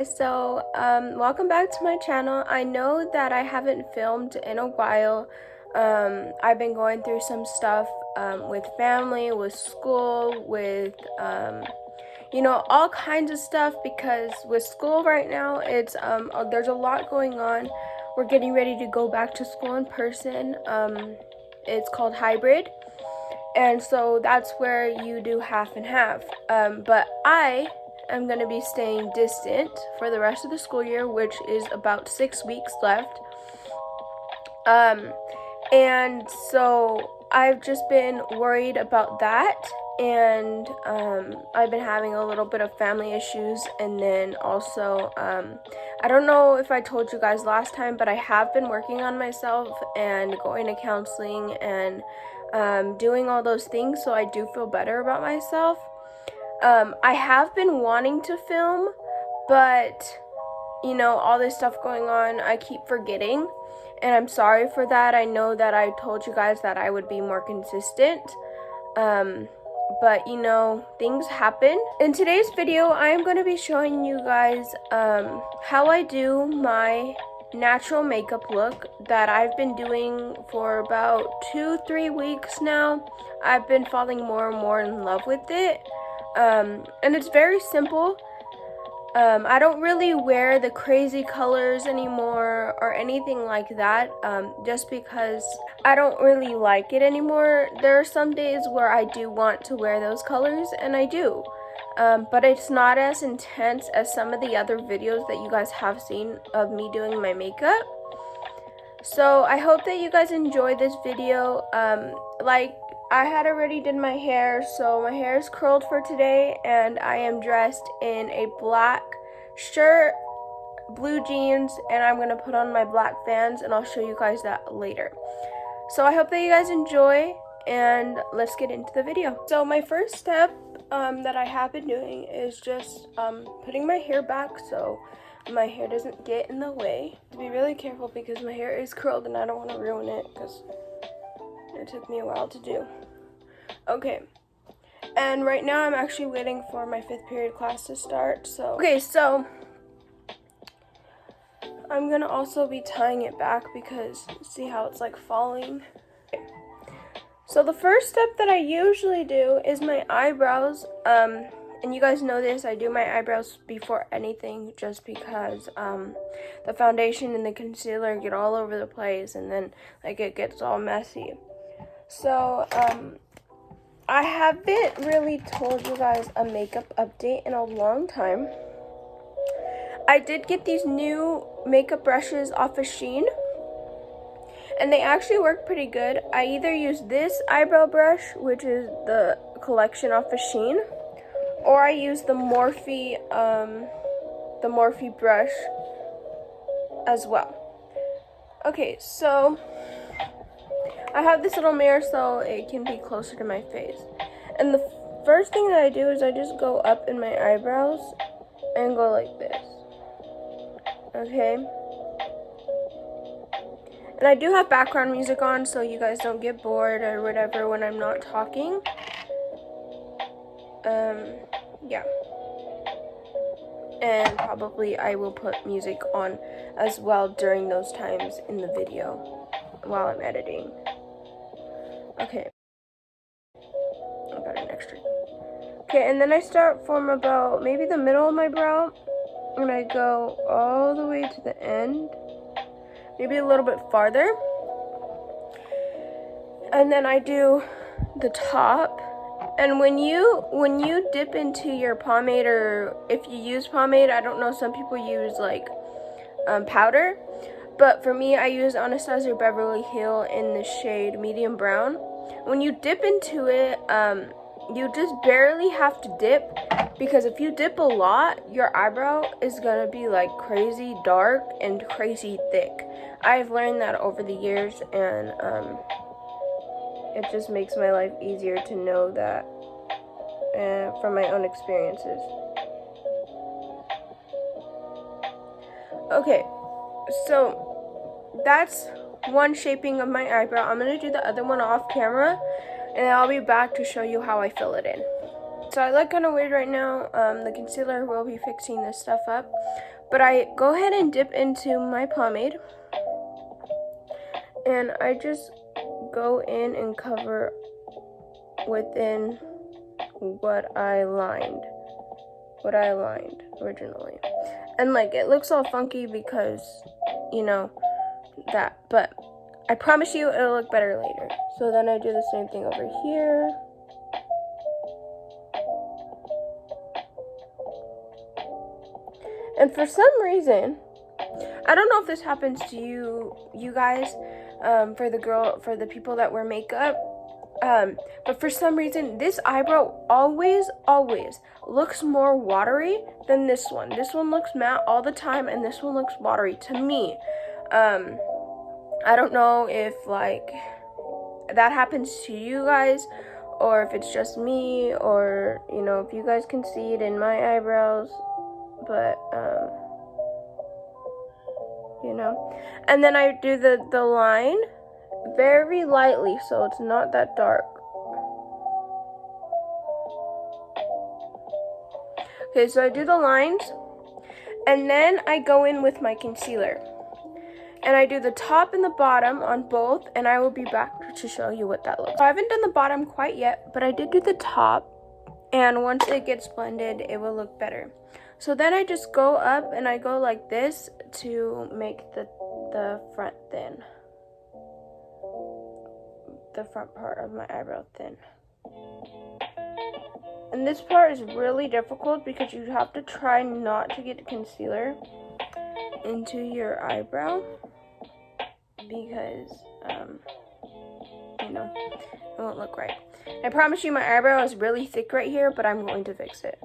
So, welcome back to my channel. I know that I haven't filmed in a while. I've been going through some stuff with family, with school, with all kinds of stuff, because with school right now, it's there's a lot going on. We're getting ready to go back to school in person. It's called hybrid. And so that's where you do half and half. But I'm going to be staying distant for the rest of the school year, which is about 6 weeks left. And so I've just been worried about that. And I've been having a little bit of family issues. And then also, I don't know if I told you guys last time, but I have been working on myself and going to counseling and doing all those things, so I do feel better about myself. I have been wanting to film, but all this stuff going on, I keep forgetting, and I'm sorry for that. I know that I told you guys that I would be more consistent, but things happen. In today's video, I am going to be showing you guys how I do my natural makeup look that I've been doing for about 2-3 weeks now. I've been falling more and more in love with it, and it's very simple. I don't really wear the crazy colors anymore or anything like that, just because I don't really like it anymore. There are some days where I do want to wear those colors, and I do. But it's not as intense as some of the other videos that you guys have seen of me doing my makeup. So I hope that you guys enjoy this video. Like, I had already did my hair, so my hair is curled for today, and I am dressed in a black shirt, blue jeans, and I'm going to put on my black Vans, and I'll show you guys that later. So I hope that you guys enjoy, and let's get into the video. So my first step that I have been doing is just putting my hair back so my hair doesn't get in the way. To be really careful because my hair is curled and I don't want to ruin it because it took me a while to do. Okay, and right now I'm actually waiting for my 5th period class to start. So I'm gonna also be tying it back because see how it's like falling. So the first step that I usually do is my eyebrows, and you guys know this, I do my eyebrows before anything just because the foundation and the concealer get all over the place and then it gets all messy. So I haven't really told you guys a makeup update in a long time. I did get these new makeup brushes off of Shein, and they actually work pretty good. I either use this eyebrow brush, which is the collection off of Shein, or I use the Morphe brush as well. Okay, so I have this little mirror so it can be closer to my face. And the first thing that I do is I just go up in my eyebrows and go like this. Okay? And I do have background music on so you guys don't get bored or whatever when I'm not talking. Yeah. And probably I will put music on as well during those times in the video while I'm editing. Okay. I got an extra. Okay, and then I start from about maybe the middle of my brow, and I go all the way to the end, maybe a little bit farther, and then I do the top. And when you dip into your pomade, or if you use pomade, I don't know, some people use like powder, but for me I use Anastasia Beverly Hills in the shade medium brown. When you dip into it, you just barely have to dip, because if you dip a lot, your eyebrow is gonna be like crazy dark and crazy thick. I've learned that over the years, and it just makes my life easier to know that from my own experiences. Okay, so that's one shaping of my eyebrow. I'm going to do the other one off camera, and I'll be back to show you how I fill it in. So I look kind of weird right now. The concealer will be fixing this stuff up. But I go ahead and dip into my pomade, and I just go in and cover within what I lined originally. And like, it looks all funky because, you know, that, but I promise you it'll look better later. So then I do the same thing over here. And for some reason, I don't know if this happens to you guys, for the people that wear makeup, but for some reason, this eyebrow always looks more watery than this one. This one looks matte all the time, and this one looks watery to me. I don't know if like that happens to you guys, or if it's just me, or you know, if you guys can see it in my eyebrows, but you know. And then I do the line very lightly, so it's not that dark. Okay, so I do the lines, and then I go in with my concealer. And I do the top and the bottom on both, and I will be back to show you what that looks like. So I haven't done the bottom quite yet, but I did do the top, and once it gets blended, it will look better. So then I just go up, and I go like this to make the front thin. The front part of my eyebrow thin. And this part is really difficult because you have to try not to get concealer into your eyebrow, because you know, it won't look right. I promise you my eyebrow is really thick right here, but I'm going to fix it.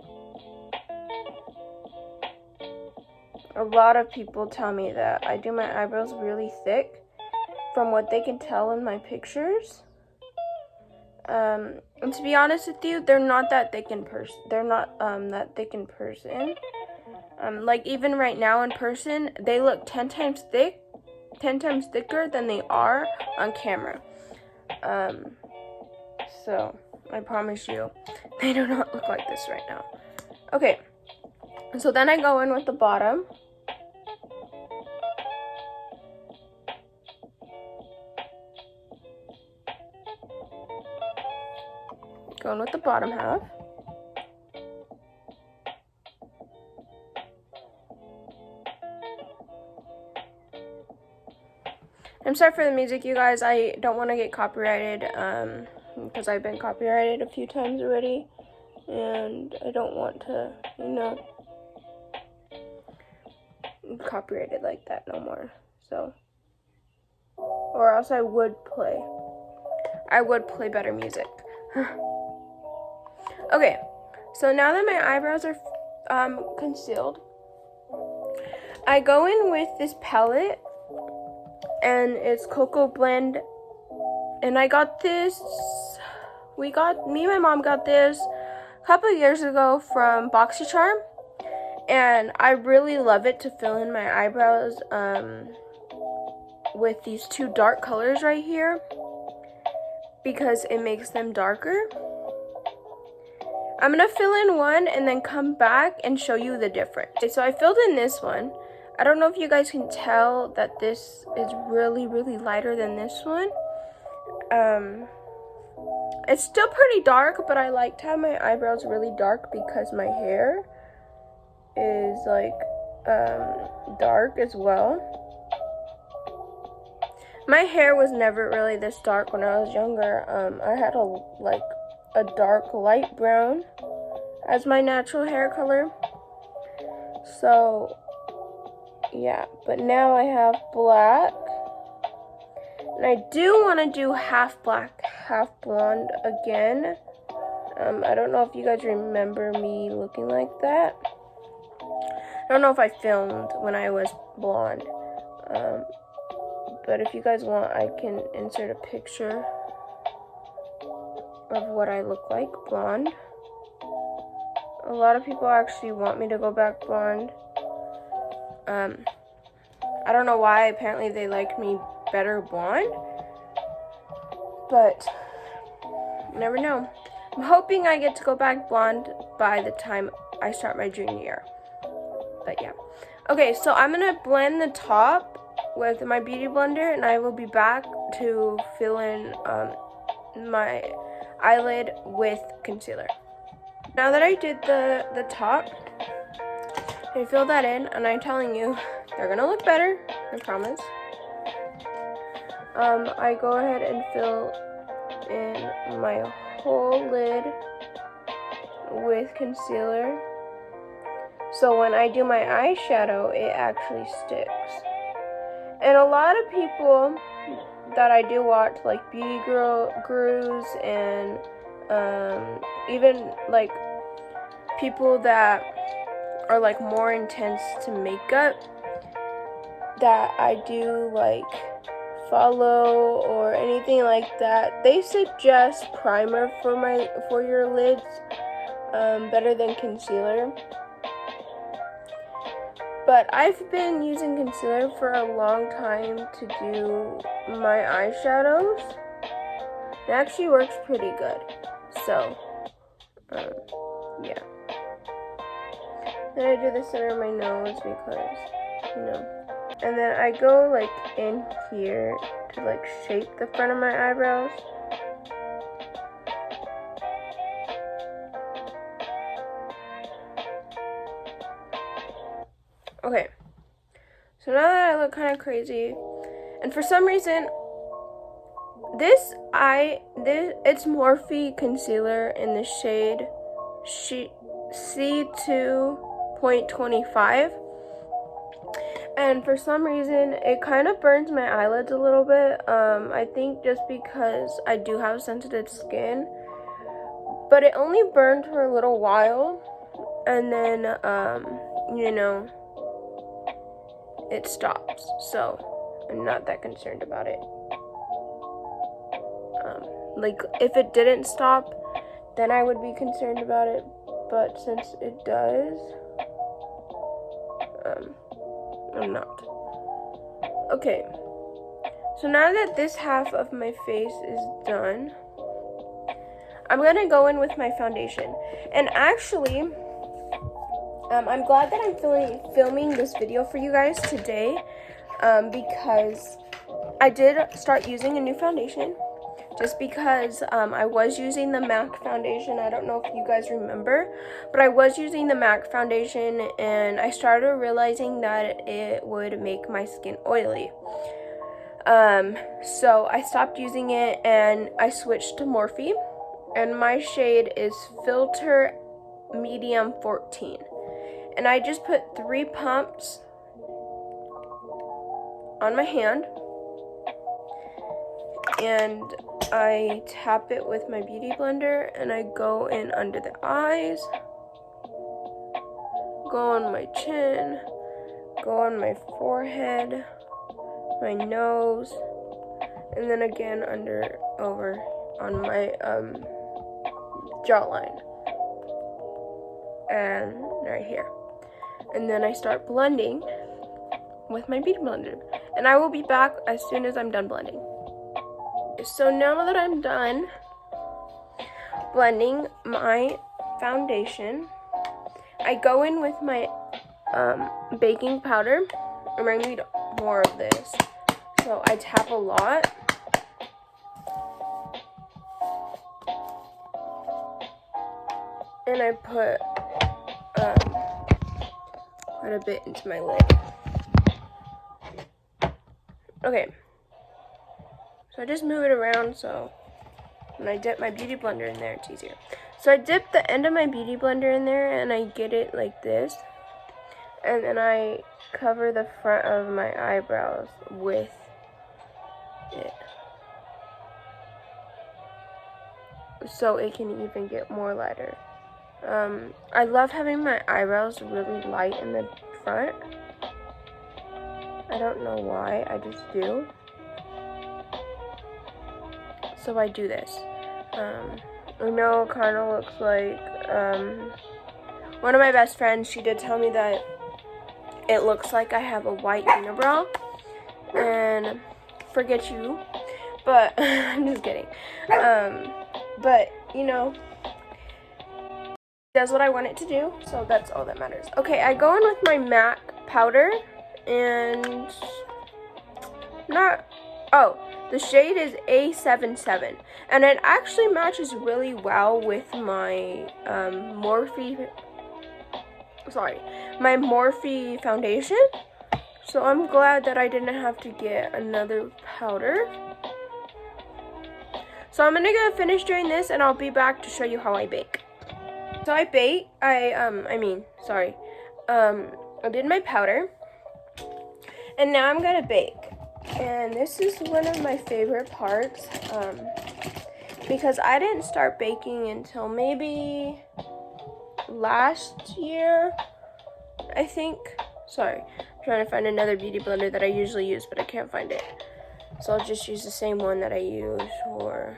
A lot of people tell me that I do my eyebrows really thick from what they can tell in my pictures. And to be honest with you, they're not that thick in person. They're not that thick in person. Like even right now in person, they look 10 times thicker than they are on camera. So I promise you, they do not look like this right now. Okay, so then I go in with the bottom. Going with the bottom half. I'm sorry for the music, you guys. I don't want to get copyrighted, because I've been copyrighted a few times already, and I don't want to, you know, copyrighted like that no more. So, or else I would play better music. Okay, so now that my eyebrows are concealed, I go in with this palette, and it's Cocoa Blend, and I got this, me and my mom got this a couple of years ago from BoxyCharm, and I really love it to fill in my eyebrows with these two dark colors right here, because it makes them darker. I'm gonna fill in one and then come back and show you the difference. Okay, so I filled in this one. I don't know if you guys can tell that this is really lighter than this one. It's still pretty dark, but I like to have my eyebrows really dark because my hair is like dark as well. My hair was never really this dark when I was younger. I had a dark light brown as my natural hair color. So yeah, but now I have black, and I do want to do half black, half blonde again. I don't know if you guys remember me looking like that. I don't know if I filmed when I was blonde, but if you guys want, I can insert a picture of what I look like blonde. A lot of people actually want me to go back blonde. I don't know why. Apparently they like me better blonde, but you never know. I'm hoping I get to go back blonde by the time I start my junior year. But yeah. Okay, so I'm gonna blend the top with my beauty blender, and I will be back to fill in my eyelid with concealer. Now that I did the top, I fill that in, and I'm telling you, they're gonna look better, I promise. I go ahead and fill in my whole lid with concealer, so when I do my eyeshadow, it actually sticks. And a lot of people that I do watch, like beauty gurus and even like people that are like more intense to makeup that I do like follow or anything like that, they suggest primer for your lids better than concealer. But I've been using concealer for a long time to do my eyeshadows. It actually works pretty good. So, yeah. Then I do the center of my nose because, you know. And then I go like in here to like shape the front of my eyebrows. Okay, so now that I look kind of crazy, and for some reason, it's Morphe concealer in the shade C2.25, and for some reason, it kind of burns my eyelids a little bit. I think just because I do have sensitive skin, but it only burned for a little while, and then, you know, it stops, so I'm not that concerned about it. Like, if it didn't stop, then I would be concerned about it, but since it does, I'm not. Okay, so now that this half of my face is done, I'm gonna go in with my foundation. And actually, I'm glad that I'm filming this video for you guys today, because I did start using a new foundation, just because I was using the MAC foundation. I don't know if you guys remember, but I was using the MAC foundation, and I started realizing that it would make my skin oily. So I stopped using it, and I switched to Morphe, and my shade is Filter Medium 14. And I just put 3 pumps on my hand, and I tap it with my beauty blender, and I go in under the eyes, go on my chin, go on my forehead, my nose, and then again over on my jawline, and right here. And then I start blending with my beauty blender, and I will be back as soon as I'm done blending. So now that I'm done blending my foundation, I go in with my baking powder, and I need more of this, so I tap a lot. And I put quite a bit into my lid. Okay, so I just move it around, so when I dip my beauty blender in there, it's easier. So I dip the end of my beauty blender in there, and I get it like this, and then I cover the front of my eyebrows with it, so it can even get more lighter. I love having my eyebrows really light in the front. I don't know why, I just do. So I do this. I know it kind of looks like, one of my best friends, she did tell me that it looks like I have a white unibrow, and forget you, but I'm just kidding. But, you know, it does what I want it to do, so that's all that matters. Okay, I go in with my MAC powder, and the shade is A77, and it actually matches really well with my Morphe foundation. So I'm glad that I didn't have to get another powder. So I'm gonna go finish doing this, and I'll be back to show you how I bake. So I did my powder, and now I'm gonna bake. And this is one of my favorite parts, because I didn't start baking until maybe last year, I think. Sorry, I'm trying to find another beauty blender that I usually use, but I can't find it. So I'll just use the same one that I use for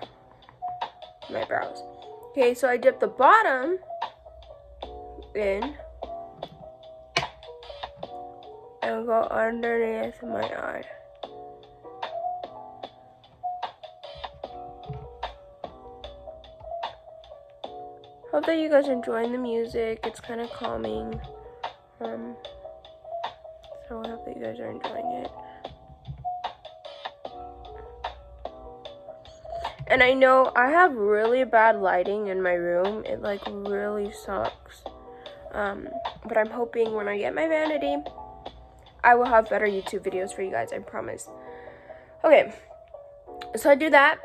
my brows. Okay, so I dip the bottom in and go underneath my eye. Hope that you guys are enjoying the music. It's kind of calming. So I hope that you guys are enjoying it. And I know I have really bad lighting in my room. It like really sucks. But I'm hoping when I get my vanity, I will have better YouTube videos for you guys, I promise. Okay, so I do that,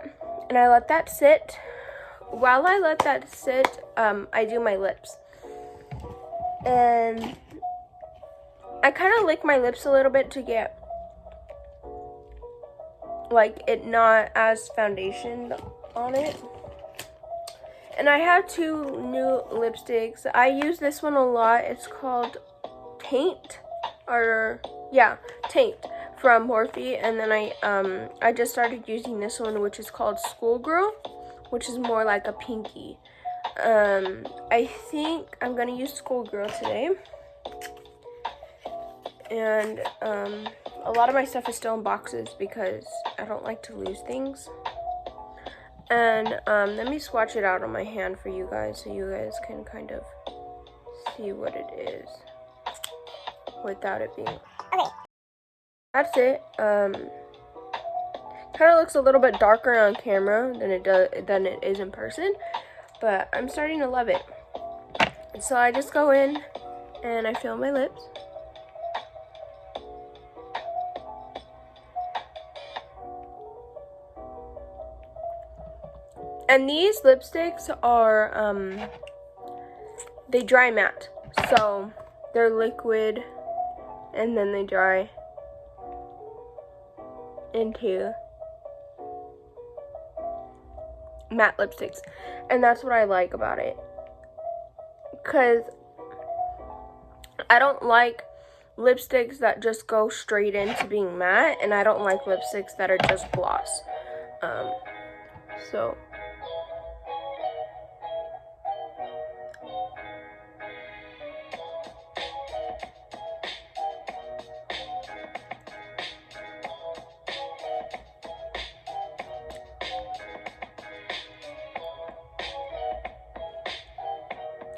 and I let that sit. While I let that sit, I do my lips. And I kind of lick my lips a little bit to get like it not as foundation on it. And I have two new lipsticks. I use this one a lot. It's called Taint from Morphe. And then I just started using this one, which is called Schoolgirl, which is more like a pinky. I think I'm gonna use Schoolgirl today. And a lot of my stuff is still in boxes because I don't like to lose things. And let me swatch it out on my hand for you guys so you guys can kind of see what it is without it being. Okay. That's it. Kind of looks a little bit darker on camera than it is in person, but I'm starting to love it. So I just go in and I fill my lips. And these lipsticks are, they dry matte. So they're liquid and then they dry into matte lipsticks. And that's what I like about it. Because I don't like lipsticks that just go straight into being matte. And I don't like lipsticks that are just gloss.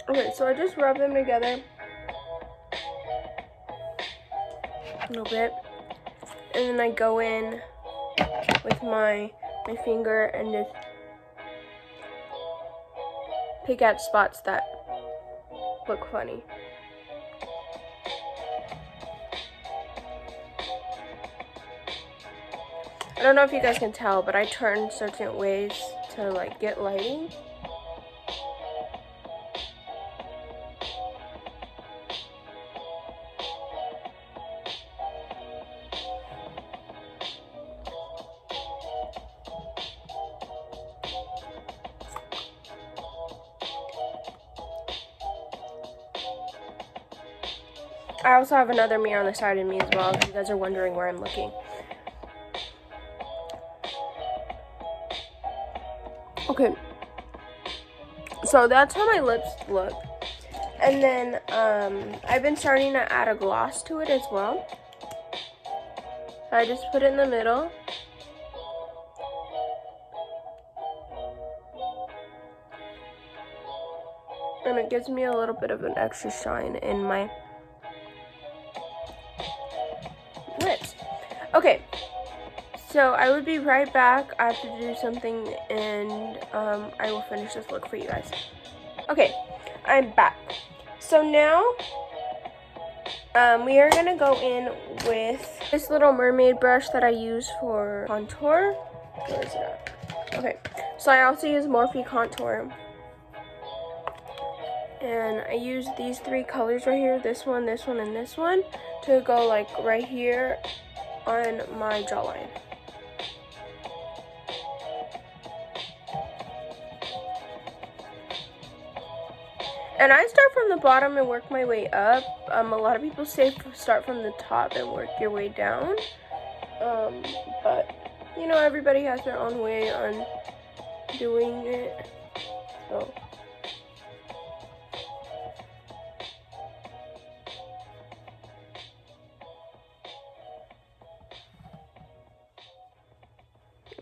Okay, so I just rub them together a little bit, and then I go in with my finger and just pick out spots that look funny. I don't know if you guys can tell, but I turn certain ways to like get lighting. I also have another mirror on the side of me as well, if you guys are wondering where I'm looking. Okay, so that's how my lips look. And then I've been starting to add a gloss to it as well. So I just put it in the middle. And it gives me a little bit of an extra shine in my So I would be right back. I have to do something, and I will finish this look for you guys. Okay, I'm back. So now we are gonna go in with this little mermaid brush that I use for contour. Where is it at? Okay, so I also use Morphe Contour. And I use these three colors right here, this one, and this one, to go like right here on my jawline. And I start from the bottom and work my way up. A lot of people say start from the top and work your way down. But, you know, everybody has their own way on doing it. So.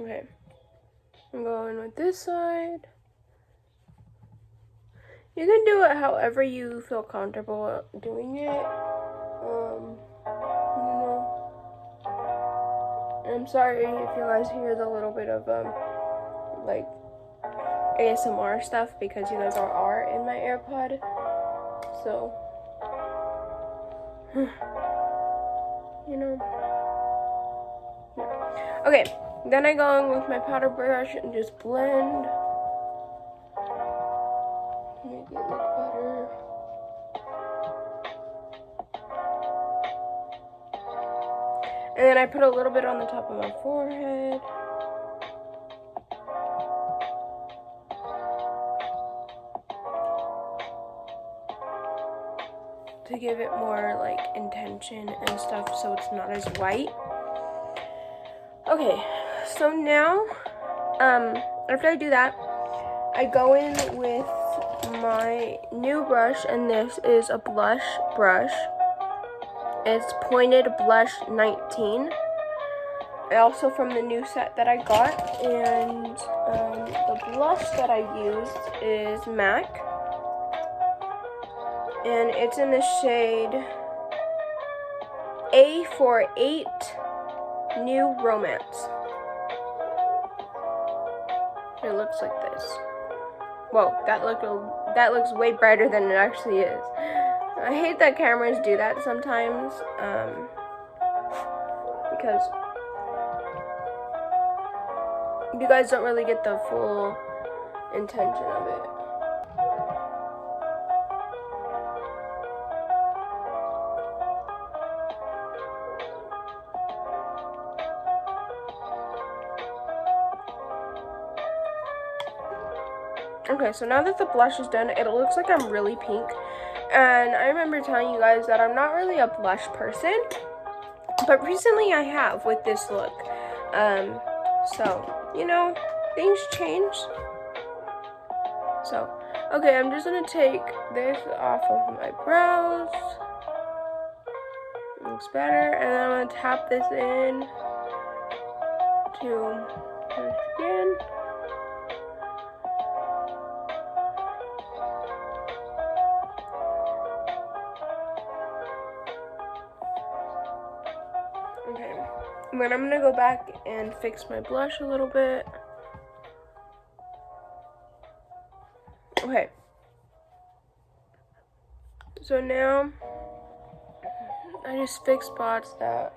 Okay, I'm going with this side. You can do it however you feel comfortable doing it. You know. I'm sorry if you guys hear the little bit of like ASMR stuff because you guys are in my AirPod. So you know. Yeah. Okay. Then I go in with my powder brush and just blend. Make it look better. And then I put a little bit on the top of my forehead. To give it more like intention and stuff so it's not as white. Okay. So now, after I do that, I go in with my new brush, and this is a blush brush. It's Pointed Blush 19. Also from the new set that I got, and the blush that I used is MAC, and it's in the shade A48 New Romance. It looks like this. Whoa, that looks way brighter than it actually is. I hate that cameras do that sometimes, because you guys don't really get the full intention of it. Okay, so now that the blush is done, it looks like I'm really pink. And I remember telling you guys that I'm not really a blush person, but recently I have with this look. So, you know, things change. So, okay, I'm just gonna take this off of my brows. Looks better. And then I'm gonna tap this in to my skin. Okay, and then I'm gonna go back and fix my blush a little bit. Okay, so now I just fix spots that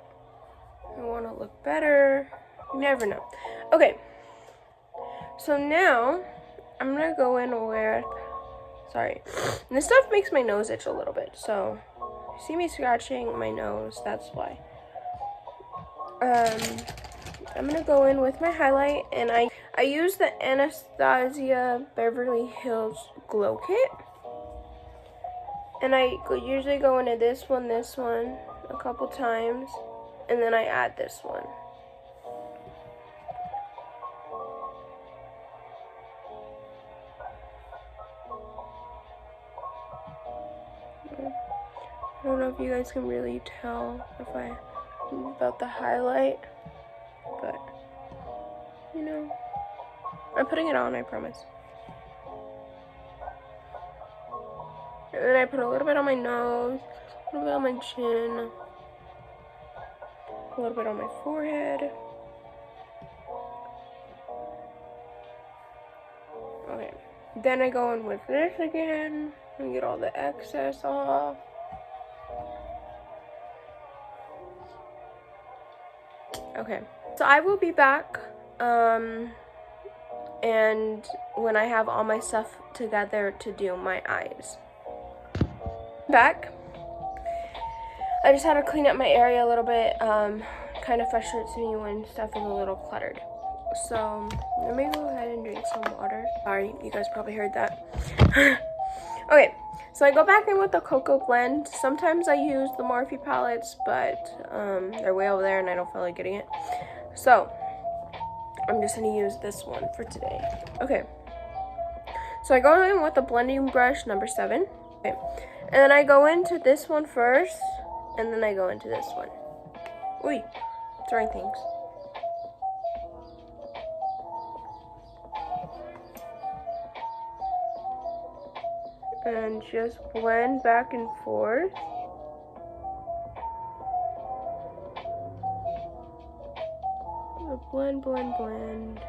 I want to look better. You never know. Okay, so now I'm gonna go in with, sorry, and this stuff makes my nose itch a little bit, so you see me scratching my nose, that's why. I'm gonna go in with my highlight, and I use the Anastasia Beverly Hills Glow Kit, and I usually go into this one, a couple times, and then I add this one. I don't know if you guys can really tell about the highlight, but you know, I'm putting it on, I promise. And then I put a little bit on my nose, a little bit on my chin, a little bit on my forehead. Then I go in with this again and get all the excess off. Okay, so I will be back and when I have all my stuff together to do my eyes. Back. I just had to clean up my area a little bit. Kind of frustrates me when stuff is a little cluttered. So let me go ahead and drink some water. Sorry, you guys probably heard that. Okay, so I go back in with the cocoa blend. Sometimes I use the Morphe palettes, but they're way over there and I don't feel like getting it. So I'm just gonna use this one for today. Okay, so I go in with the blending brush number 7. Okay, and then I go into this one first, and then I go into this one. Ooh, throwing things. And just blend back and forth. Blend, blend, blend.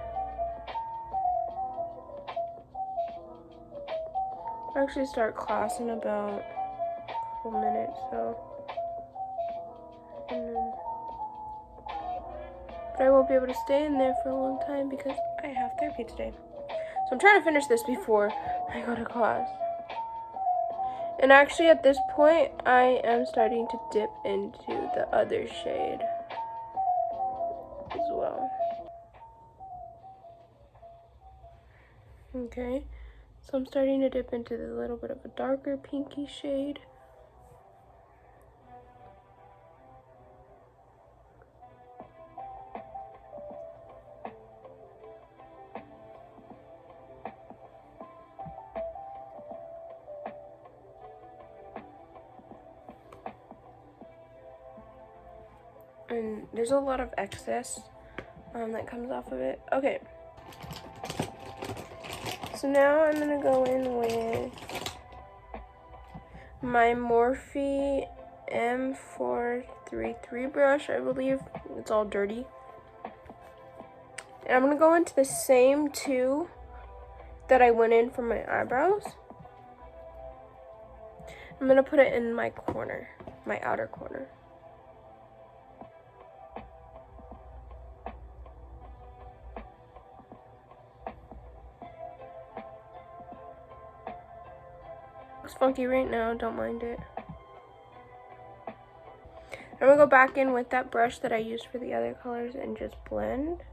I actually start class in about a couple minutes, so. But I won't be able to stay in there for a long time because I have therapy today. So I'm trying to finish this before I go to class. And actually at this point, I am starting to dip into the other shade as well. Okay, so I'm starting to dip into the little bit of a darker pinky shade. And there's a lot of excess that comes off of it. Okay. So now I'm gonna go in with my Morphe M433 brush, I believe. It's all dirty. And I'm gonna go into the same 2 that I went in for my eyebrows. I'm gonna put it in my corner, my outer corner. Looks funky right now, don't mind it. I'm gonna go back in with that brush that I used for the other colors and just blend.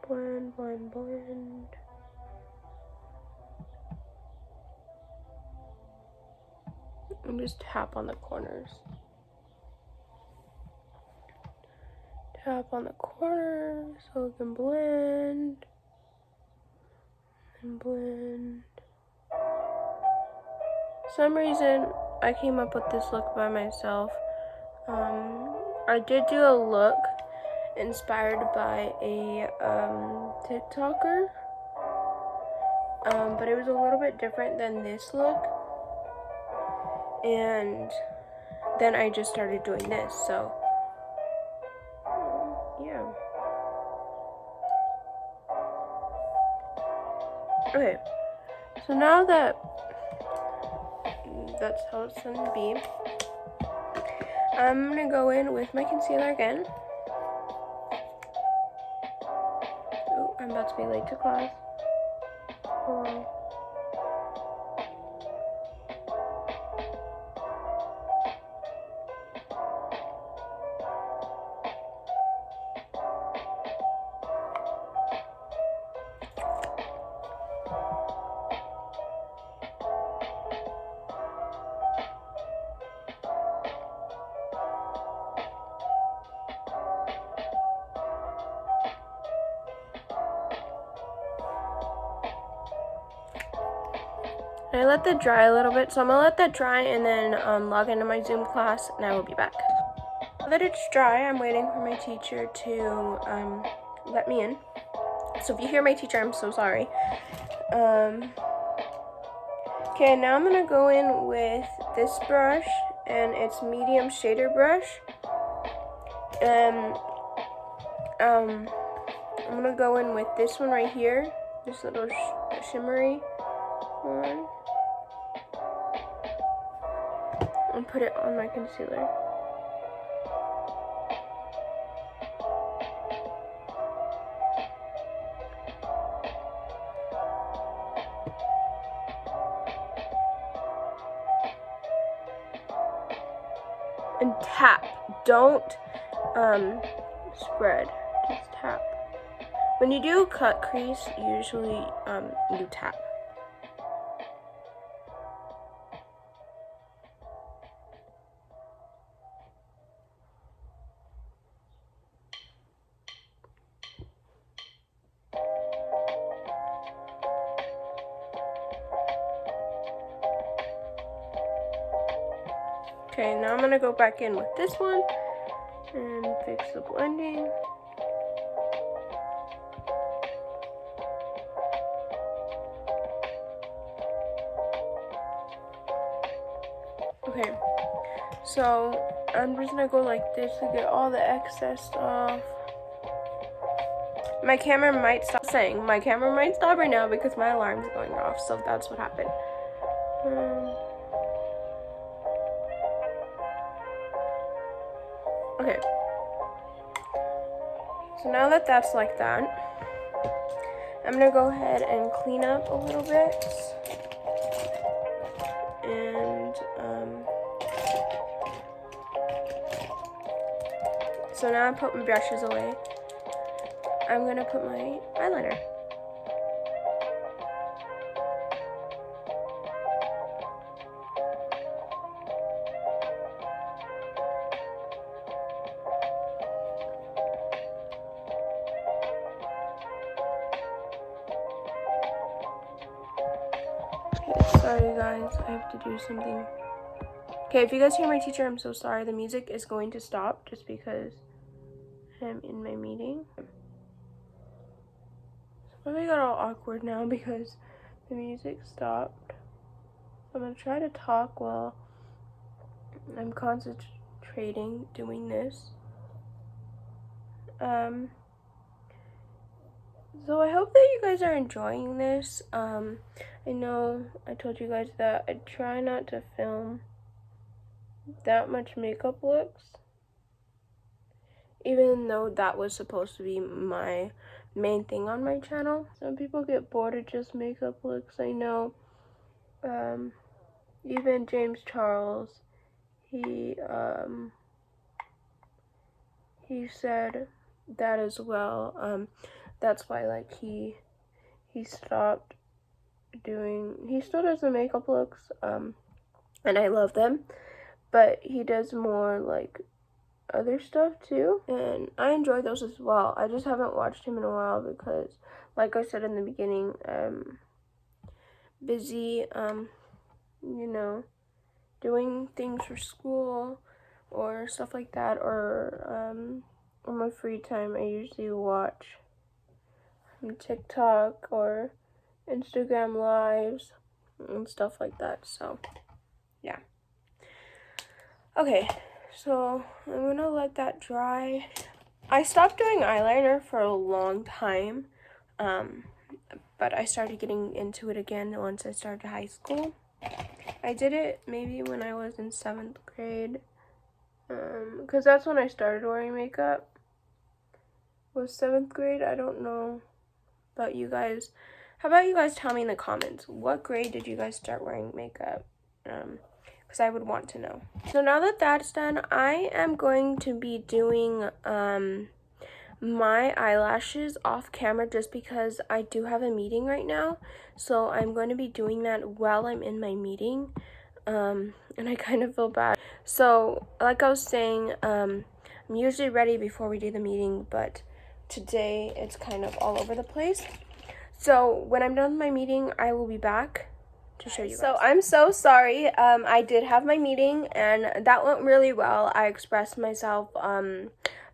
Blend, blend, blend. And just tap on the corners. Tap on the corners so we can blend. And blend. For some reason, I came up with this look by myself. I did do a look inspired by a TikToker, but it was a little bit different than this look. And then I just started doing this, so yeah. Okay, so now that that's how it's gonna be, I'm gonna go in with my concealer again. Oh, I'm about to be late to class. Oh. I let that dry a little bit, so I'm gonna let that dry and then log into my Zoom class, and I will be back. Now that it's dry, I'm waiting for my teacher to let me in. So if you hear my teacher, I'm so sorry. Okay, now I'm gonna go in with this brush, and it's medium shader brush. I'm gonna go in with this one right here, this little shimmery one, and put it on my concealer. And tap. Don't spread. Just tap. When you do cut crease, usually you tap. Okay, now I'm gonna go back in with this one and fix the blending. Okay, so I'm just gonna go like this to get all the excess off. My camera might stop saying. My camera might stop right now because my alarm's going off, so that's what happened. Okay. So now that that's like that, I'm gonna go ahead and clean up a little bit. And so now I put my brushes away. I'm gonna put my eyeliner. Okay, sorry guys, I have to do something. Okay, if you guys hear my teacher, I'm so sorry. The music is going to stop just because I'm in my meeting. So I got all awkward now because the music stopped. So I'm gonna try to talk while I'm concentrating doing this. So I hope that you guys are enjoying this. I know I told you guys that I try not to film that much makeup looks, even though that was supposed to be my main thing on my channel. Some people get bored of just makeup looks, I know. Even James Charles, he said that as well. That's why like he stopped doing, he still does the makeup looks, and I love them, but he does more like other stuff too, and I enjoy those as well. I just haven't watched him in a while because, like I said in the beginning, busy, you know, doing things for school or stuff like that, or on my free time I usually watch TikTok or Instagram lives and stuff like that. So yeah, okay, so I'm gonna let that dry. I stopped doing eyeliner for a long time, but I started getting into it again once I started high school. I did it maybe when I was in 7th grade, because that's when I started wearing makeup. Was 7th grade? I don't know about you guys. How about you guys tell me in the comments, what grade did you guys start wearing makeup? Because I would want to know. So now that that's done, I am going to be doing my eyelashes off camera just because I do have a meeting right now. So I'm going to be doing that while I'm in my meeting. And I kind of feel bad. So like I was saying, I'm usually ready before we do the meeting, but today it's kind of all over the place. So when I'm done with my meeting, I will be back to show you guys. So I'm so sorry. I did have my meeting and that went really well. I expressed myself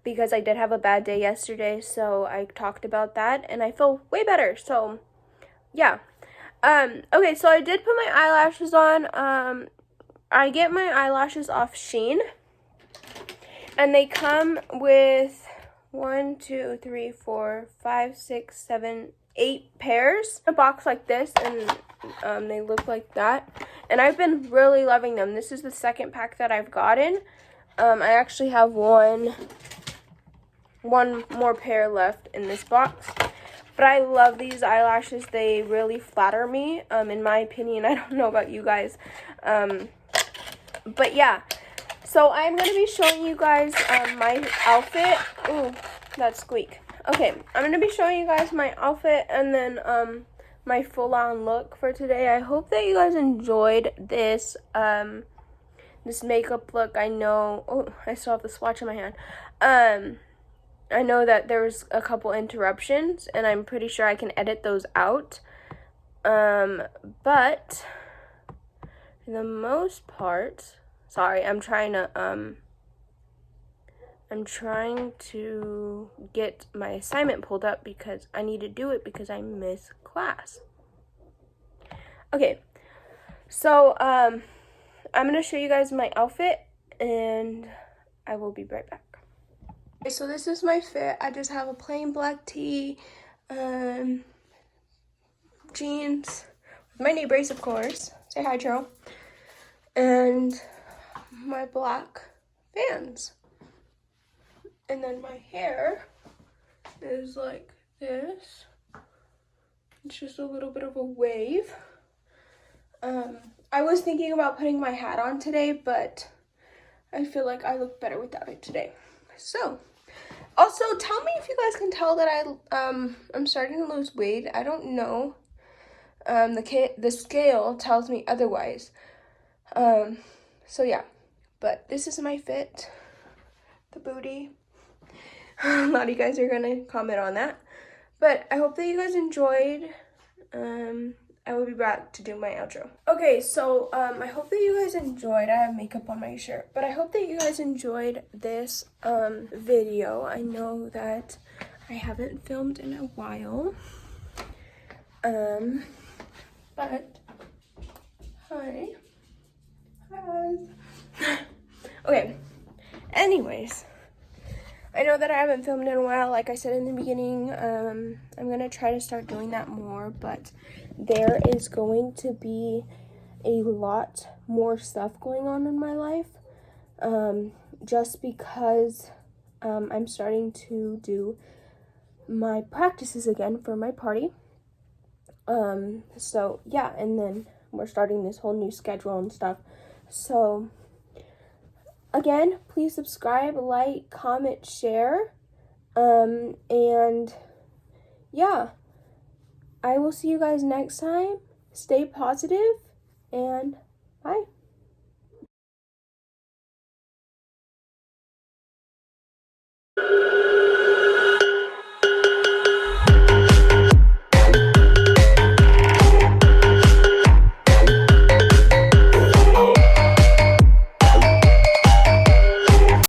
because I did have a bad day yesterday, so I talked about that and I feel way better. So yeah. Okay, so I did put my eyelashes on. I get my eyelashes off Shein, and they come with 1, 2, 3, 4, 5, 6, 7, 8 pairs. A box like this, and they look like that. And I've been really loving them. This is the second pack that I've gotten. I actually have one more pair left in this box. But I love these eyelashes. They really flatter me, in my opinion. I don't know about you guys. But yeah. So I'm going to be showing you guys my outfit. Ooh, that squeak. Okay, I'm going to be showing you guys my outfit and then my full-on look for today. I hope that you guys enjoyed this this makeup look. I know, oh, I still have the swatch in my hand. I know that there was a couple interruptions, and I'm pretty sure I can edit those out. But for the most part, sorry, I'm trying to get my assignment pulled up because I need to do it because I miss class. Okay, so I'm gonna show you guys my outfit, and I will be right back. Okay, so this is my fit. I just have a plain black tee, jeans, with my knee brace, of course. Say hi, Joe. And my black Vans. And then my hair is like this. It's just a little bit of a wave. I was thinking about putting my hat on today, but I feel like I look better without it today. So, also tell me if you guys can tell that I'm starting to lose weight. I don't know. The scale tells me otherwise. So yeah, but this is my fit. The booty. A lot of you guys are gonna comment on that, but I hope that you guys enjoyed. I will be back to do my outro. Okay, so I hope that you guys enjoyed. I have makeup on my shirt, but I hope that you guys enjoyed this video. I know that I haven't filmed in a while. But hi. Okay. Anyways, I know that I haven't filmed in a while. Like I said in the beginning, I'm gonna try to start doing that more, but there is going to be a lot more stuff going on in my life, just because I'm starting to do my practices again for my party. So yeah, and then we're starting this whole new schedule and stuff. So again, please subscribe, like, comment, share, and yeah, I will see you guys next time. Stay positive, and bye.